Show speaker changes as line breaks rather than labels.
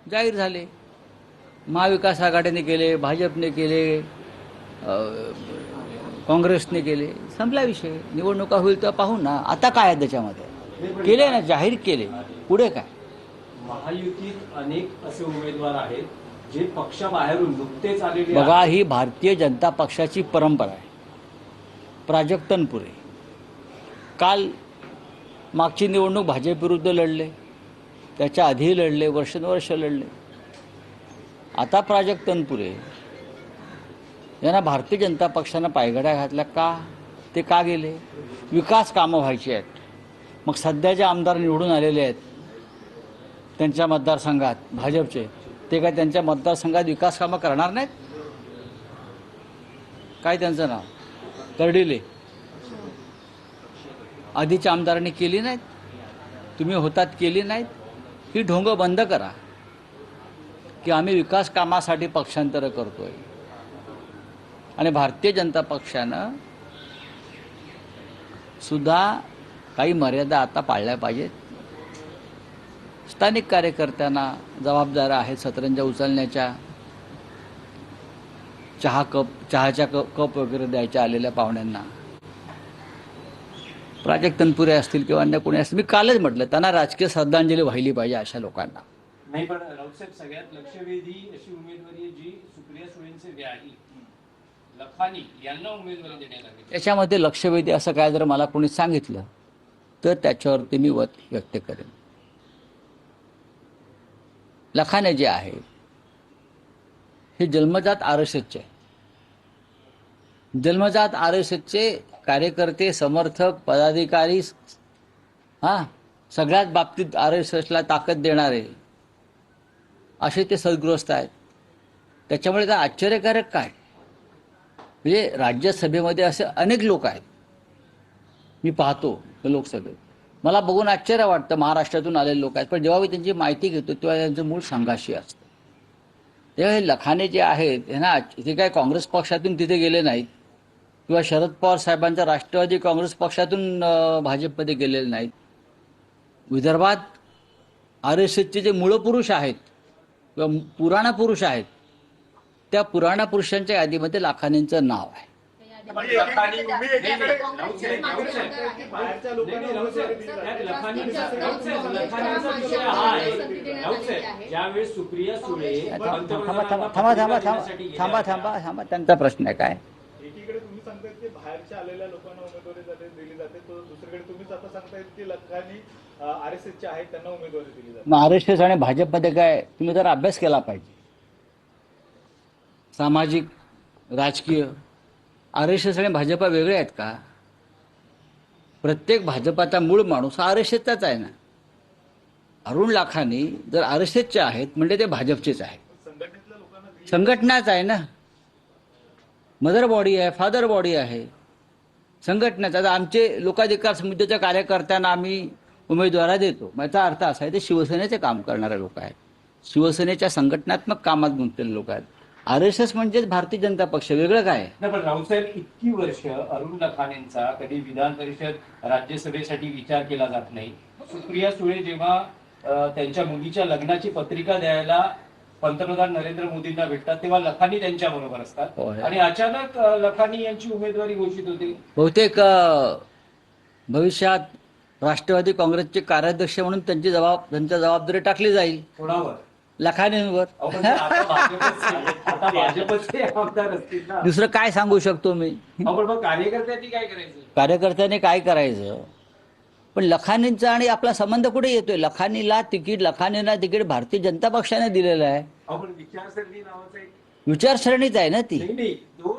जाहीर झाले. महाविकास आघाडीने केले, भाजपने केले, काँग्रेसने केले, संपला विषय. निवडणुका होईल तर पाहू ना. आता काय आहे त्याच्यामध्ये? केले ना, जाहीर केले, पुढे काय?
महायुतीत अनेक असे उमेदवार आहेत जे पक्षाबाहेरून नुकतेच आलेले
बघा, ही भारतीय जनता पक्षाची परंपरा आहे. प्राजक्त तनपुरे काल मागची निवडणूक भाजप विरुद्ध लढले, त्याच्या आधी लढले, वर्षानुवर्ष लढले. आता प्राजक्त तनपुरे यांना भारतीय जनता पक्षानं पायघड्या घातल्या का? ते का गेले? विकास कामं व्हायची आहेत. मग सध्याचे आमदार निवडून आलेले आहेत त्यांच्या मतदारसंघात भाजपचे, ते काय त्यांच्या मतदारसंघात विकास कामं करणार नाहीत? काय त्यांचं नाव? कर्डिले. आधीच्या आमदारांनी केली नाहीत? तुम्ही होतात केली नाहीत? ही ढोंग बंद करा की आम्ही विकास कामासाठी पक्षांतर करतोय. आणि भारतीय जनता पक्षानं सुद्धा काही मर्यादा आता पाळल्या पाहिजेत. स्थानिक कार्यकर्त्यांना जबाबदाऱ्या आहेत सतरंजा उचलण्याच्या, चहाच्या कप वगैरे द्यायच्या आलेल्या पाहुण्यांना. प्राजक्त तनपुरे असतील किंवा अन्य कोणी असतील, मी कालच म्हटलं त्यांना राजकीय श्रद्धांजली वाहिली पाहिजे अशा लोकांना.
नाही, पण राऊतसाहेब सगळ्यात लक्षवेधी अशी उमेदवारी आहे जी सुप्रिया सुळेंचे व्याही लखानी यांना उमेदवारी देण्यात आली.
याच्यामध्ये लक्षवेधी असं काय जर मला कोणी सांगितलं तर त्याच्यावरती मी मत व्यक्त करेन. लखाने जे आहे हे जन्मजात RSSचे, जन्मजात RSSचे कार्यकर्ते, समर्थक, पदाधिकारी, सगळ्याच बाबतीत RSSला ताकद देणारे असे ते सद्गृहस्थ आहेत. त्याच्यामुळे काय आश्चर्यकारक काय? म्हणजे राज्यसभेमध्ये असे अनेक लोक आहेत, मी पाहतो लोकसभेत, मला बघून आश्चर्य वाटतं. महाराष्ट्रातून आलेले लोक आहेत, पण जेव्हा मी त्यांची माहिती घेतो तेव्हा त्यांचं मूळ संघाशी असतं. तेव्हा हे लखाने जे आहेत हे ना, ते काय काँग्रेस पक्षातून तिथे गेले नाहीत किंवा शरद पवार साहेबांच्या राष्ट्रवादी काँग्रेस पक्षातून भाजपमध्ये गेलेले नाहीत. विदर्भात RSSचे जे मूळ पुरुष आहेत किंवा पुराणा पुरुष आहेत, त्या पुराणा पुरुषांच्या यादीमध्ये लखानेंचं नाव आहे.
ज्यावेळेस सुप्रिया सुळे
थांबा, त्यांचा प्रश्न आहे काय?
एकीकडे तुम्ही सांगतायत की बाहेरच्या आलेल्या लोकांना उमेदवारी दिली जाते, तो दुसरीकडे तुम्हीच आता सांगतायत की लखानी RSSचे आहेत त्यांना उमेदवारी दिली जाते.
मग RSS आणि भाजपमध्ये काय, तुम्ही जर अभ्यास केला पाहिजे. सामाजिक, राजकीय RSS आणि भाजपा वेगळे आहेत का? प्रत्येक भाजपाचा मूळ माणूस RSSचाच आहे ना. अरुण लाखानी जर RSSचे आहेत म्हणजे ते भाजपचेच आहेत.
संघटनेतल्या लोकांना
संघटनाच आहे ना, मदर बॉडी आहे, फादर बॉडी आहे संघटनाचा. आता आमचे लोकाधिकार समितीच्या कार्यकर्त्यांना आम्ही उमेदवार देतो, याचा अर्थ असा आहे ते शिवसेनेचे काम करणारे लोक आहेत, शिवसेनेच्या संघटनात्मक कामात गुंतलेले लोक आहेत. RSS म्हणजेच भारतीय जनता पक्ष, वेगळं काय?
नाही, पण राऊतसाहेब इतकी वर्ष अरुण लखानेंचा कधी विधान परिषद राज्यसभेसाठी विचार केला जात नाही. सुप्रिया सुळे जेव्हा त्यांच्या मुलीच्या लग्नाची पत्रिका द्यायला पंतप्रधान नरेंद्र मोदींना भेटतात तेव्हा लखानी त्यांच्या बरोबर असतात आणि अचानक लखानी यांची उमेदवारी घोषित होते.
बहुतेक भविष्यात राष्ट्रवादी काँग्रेसचे कार्याध्यक्ष म्हणून त्यांची जबाबदारी टाकली जाईल
कोणावर?
लखानेंवर.
आता भाजपचे आमदार असतील ना.
दुसरं काय सांगू शकतो मी?
पण मग कार्यकर्त्यांनी काय करायचं?
कार्यकर्त्याने काय करायचं? पण लखानींचा आणि आपला संबंध कुठे येतोय? लखानीला तिकीट भारतीय जनता पक्षाने दिलेलं आहे.
आपण विचारसरणी नावाचं एक
विचारसरणीच आहे ना ती.
नाही, दोन